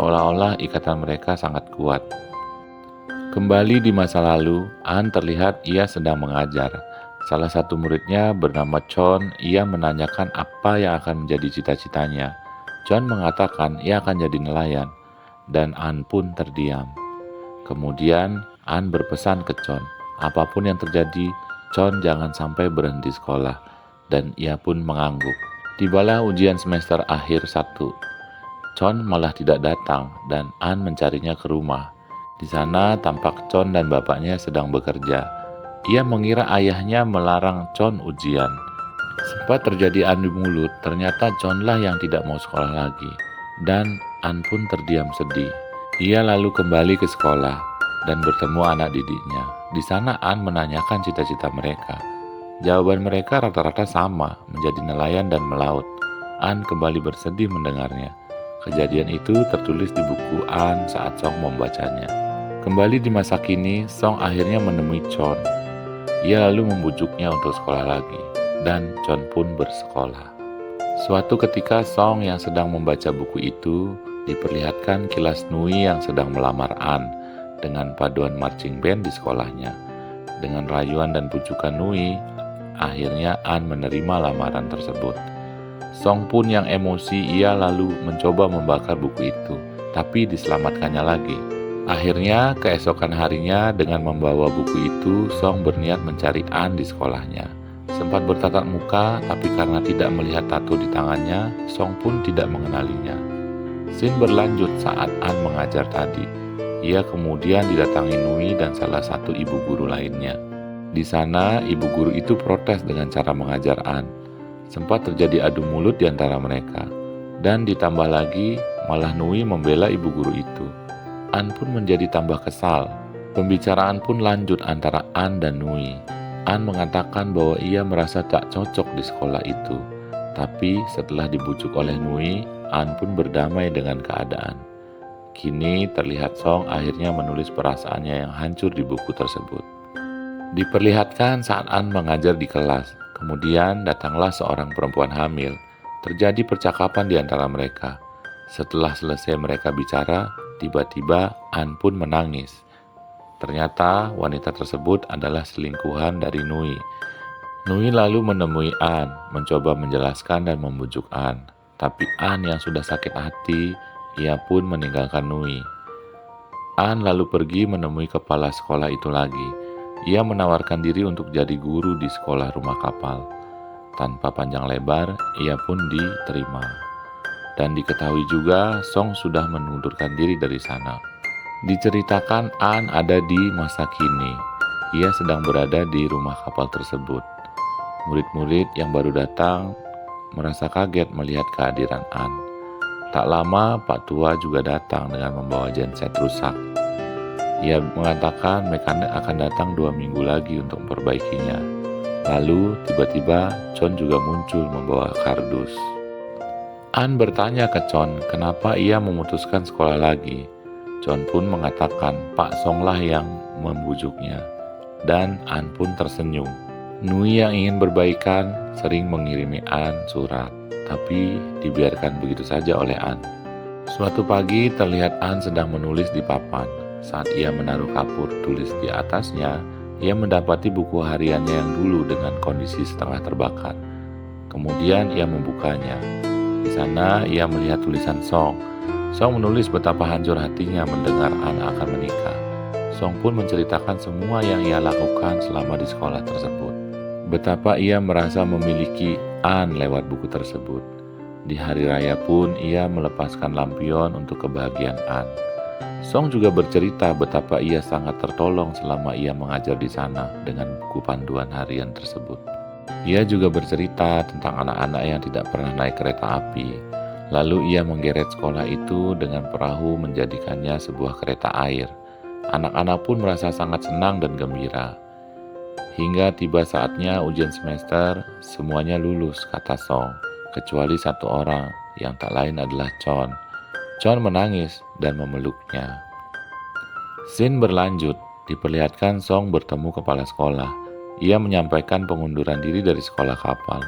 seolah-olah ikatan mereka sangat kuat. Kembali di masa lalu, An terlihat ia sedang mengajar. Salah satu muridnya bernama Chon, ia menanyakan apa yang akan menjadi cita-citanya. Chon mengatakan ia akan jadi nelayan, dan An pun terdiam. Kemudian An berpesan ke Chon, apapun yang terjadi, Chon jangan sampai berhenti sekolah, dan ia pun mengangguk. Tibalah ujian semester akhir 1. Chon malah tidak datang, dan An mencarinya ke rumah. Di sana tampak Chon dan bapaknya sedang bekerja. Ia mengira ayahnya melarang Chon ujian. Sempat terjadi adu mulut, ternyata Chonlah yang tidak mau sekolah lagi. Dan An pun terdiam sedih. Ia lalu kembali ke sekolah dan bertemu anak didiknya. Di sana An menanyakan cita-cita mereka. Jawaban mereka rata-rata sama, menjadi nelayan dan melaut. An kembali bersedih mendengarnya. Kejadian itu tertulis di buku An saat Song membacanya. Kembali di masa kini, Song akhirnya menemui Chon. Ia lalu membujuknya untuk sekolah lagi, dan Chon pun bersekolah. Suatu ketika Song yang sedang membaca buku itu diperlihatkan kilas Nui yang sedang melamar An dengan paduan marching band di sekolahnya. Dengan rayuan dan pujukan Nui, akhirnya An menerima lamaran tersebut. Song pun yang emosi, ia lalu mencoba membakar buku itu, tapi diselamatkannya lagi. Akhirnya, keesokan harinya dengan membawa buku itu, Song berniat mencari An di sekolahnya. Sempat bertatap muka, tapi karena tidak melihat tato di tangannya, Song pun tidak mengenalinya. Scene berlanjut saat An mengajar tadi. Ia kemudian didatangi Nui dan salah satu ibu guru lainnya. Di sana, ibu guru itu protes dengan cara mengajar An. Sempat terjadi adu mulut di antara mereka. Dan ditambah lagi, malah Nui membela ibu guru itu. An pun menjadi tambah kesal. Pembicaraan pun lanjut antara An dan Nui. An mengatakan bahwa ia merasa tak cocok di sekolah itu. Tapi setelah dibujuk oleh Nui, An pun berdamai dengan keadaan. Kini terlihat Song akhirnya menulis perasaannya yang hancur di buku tersebut. Diperlihatkan saat An mengajar di kelas. Kemudian datanglah seorang perempuan hamil. Terjadi percakapan di antara mereka. Setelah selesai mereka bicara, tiba-tiba An pun menangis. Ternyata wanita tersebut adalah selingkuhan dari Nui. Nui lalu menemui An, mencoba menjelaskan dan membujuk An. Tapi An yang sudah sakit hati, ia pun meninggalkan Nui. An lalu pergi menemui kepala sekolah itu lagi. Ia menawarkan diri untuk jadi guru di sekolah rumah kapal. Tanpa panjang lebar, ia pun diterima. Dan diketahui juga Song sudah mengundurkan diri dari sana. Diceritakan An ada di masa kini. Ia sedang berada di rumah kapal tersebut. Murid-murid yang baru datang merasa kaget melihat kehadiran An. Tak lama Pak Tua juga datang dengan membawa genset rusak. Ia mengatakan mekanik akan datang 2 minggu lagi untuk memperbaikinya. Lalu tiba-tiba Chon juga muncul membawa kardus. An bertanya ke Chon kenapa ia memutuskan sekolah lagi. Chon pun mengatakan Pak Songlah yang membujuknya. Dan An pun tersenyum. Nui yang ingin berbaikan sering mengirimi An surat, tapi dibiarkan begitu saja oleh An. Suatu pagi terlihat An sedang menulis di papan. Saat ia menaruh kapur tulis di atasnya, ia mendapati buku hariannya yang dulu dengan kondisi setengah terbakar. Kemudian ia membukanya. Di sana ia melihat tulisan Song. Song menulis betapa hancur hatinya mendengar An akan menikah. Song pun menceritakan semua yang ia lakukan selama di sekolah tersebut. Betapa ia merasa memiliki An lewat buku tersebut. Di hari raya pun ia melepaskan lampion untuk kebahagiaan An. Song juga bercerita betapa ia sangat tertolong selama ia mengajar di sana dengan buku panduan harian tersebut. Ia juga bercerita tentang anak-anak yang tidak pernah naik kereta api. Lalu ia menggeret sekolah itu dengan perahu menjadikannya sebuah kereta air. Anak-anak pun merasa sangat senang dan gembira. Hingga tiba saatnya ujian semester, semuanya lulus, kata Song, kecuali satu orang yang tak lain adalah Chon. Chon menangis dan memeluknya. Scene berlanjut, diperlihatkan Song bertemu kepala sekolah. Ia menyampaikan pengunduran diri dari sekolah kapal.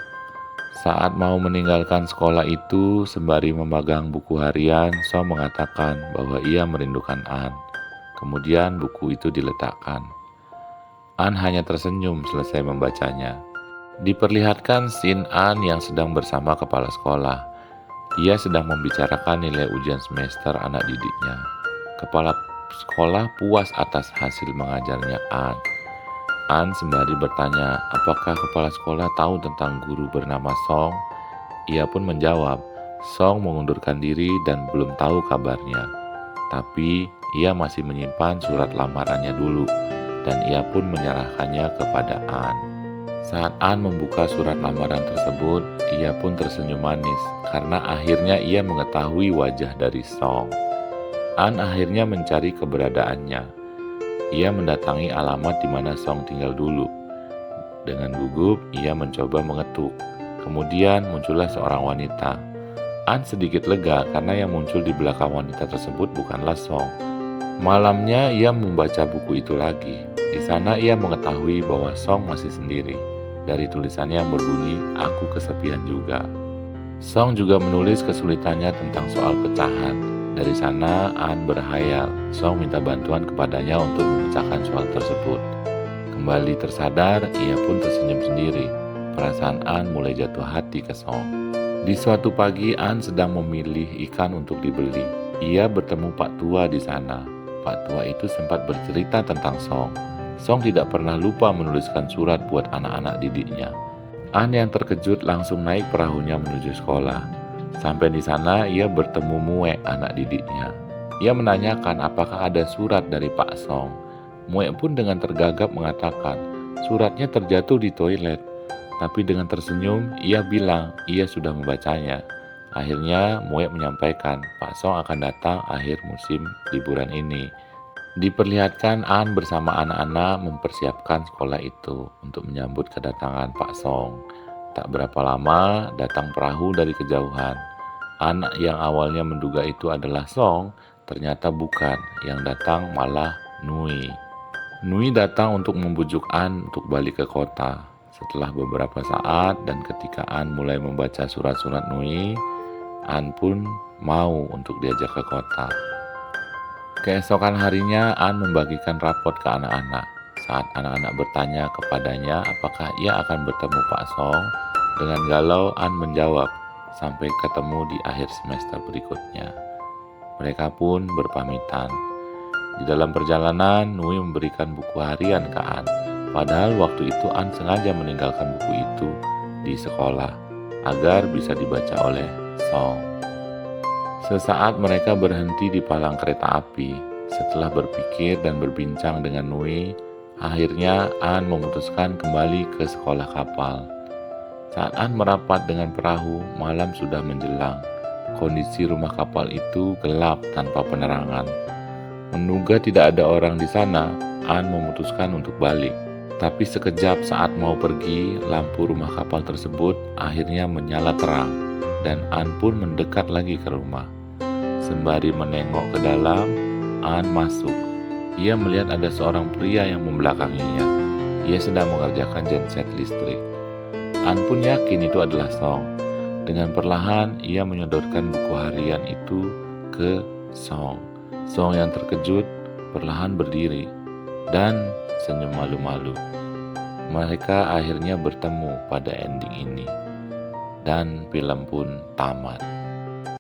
Saat mau meninggalkan sekolah itu, sembari memegang buku harian, Song mengatakan bahwa ia merindukan An. Kemudian buku itu diletakkan. An hanya tersenyum selesai membacanya. Diperlihatkan scene An yang sedang bersama kepala sekolah. Ia sedang membicarakan nilai ujian semester anak didiknya. Kepala sekolah puas atas hasil mengajarnya An. An sembari bertanya, apakah kepala sekolah tahu tentang guru bernama Song? Ia pun menjawab, Song mengundurkan diri dan belum tahu kabarnya. Tapi ia masih menyimpan surat lamarannya dulu, dan ia pun menyerahkannya kepada An. Saat An membuka surat lamaran tersebut, ia pun tersenyum manis karena akhirnya ia mengetahui wajah dari Song. An akhirnya mencari keberadaannya. Ia mendatangi alamat di mana Song tinggal dulu. Dengan gugup, ia mencoba mengetuk. Kemudian muncullah seorang wanita. An sedikit lega karena yang muncul di belakang wanita tersebut bukanlah Song. Malamnya ia membaca buku itu lagi. Di sana ia mengetahui bahwa Song masih sendiri. Dari tulisannya yang berbunyi, aku kesepian juga. Song juga menulis kesulitannya tentang soal pecahan. Dari sana, An berhayal. Song minta bantuan kepadanya untuk memecahkan soal tersebut. Kembali tersadar, ia pun tersenyum sendiri. Perasaan An mulai jatuh hati ke Song. Di suatu pagi, An sedang memilih ikan untuk dibeli. Ia bertemu Pak Tua di sana. Pak Tua itu sempat bercerita tentang Song. Song tidak pernah lupa menuliskan surat buat anak-anak didiknya. An yang terkejut langsung naik perahunya menuju sekolah. Sampai di sana ia bertemu Mue, anak didiknya. Ia menanyakan apakah ada surat dari Pak Song. Mue pun dengan tergagap mengatakan, suratnya terjatuh di toilet. Tapi dengan tersenyum, ia bilang ia sudah membacanya. Akhirnya Mue menyampaikan Pak Song akan datang akhir musim liburan ini. Diperlihatkan An bersama anak-anak mempersiapkan sekolah itu untuk menyambut kedatangan Pak Song. Tak berapa lama datang perahu dari kejauhan. Anak yang awalnya menduga itu adalah Song, ternyata bukan. Yang datang malah Nui. Nui datang untuk membujuk An untuk balik ke kota. Setelah beberapa saat dan ketika An mulai membaca surat-surat Nui, An pun mau untuk diajak ke kota. Keesokan harinya An membagikan rapot ke anak-anak. Saat anak-anak bertanya kepadanya apakah ia akan bertemu Pak Song, dengan galau An menjawab, sampai ketemu di akhir semester berikutnya. Mereka pun berpamitan. Di dalam perjalanan, Nui memberikan buku harian ke An. Padahal waktu itu An sengaja meninggalkan buku itu di sekolah agar bisa dibaca oleh Song. Sesaat mereka berhenti di palang kereta api. Setelah berpikir dan berbincang dengan Nui, akhirnya An memutuskan kembali ke sekolah kapal. Saat An merapat dengan perahu, malam sudah menjelang. Kondisi rumah kapal itu gelap tanpa penerangan. Menduga tidak ada orang di sana, An memutuskan untuk balik. Tapi sekejap saat mau pergi, lampu rumah kapal tersebut akhirnya menyala terang, dan An pun mendekat lagi ke rumah. Sembari menengok ke dalam, An masuk. Ia melihat ada seorang pria yang membelakanginya. Ia sedang mengerjakan genset listrik. An pun yakin itu adalah Song. Dengan perlahan, ia menyodorkan buku harian itu ke Song. Song yang terkejut perlahan berdiri dan senyum malu-malu. Mereka akhirnya bertemu pada ending ini. Dan film pun tamat.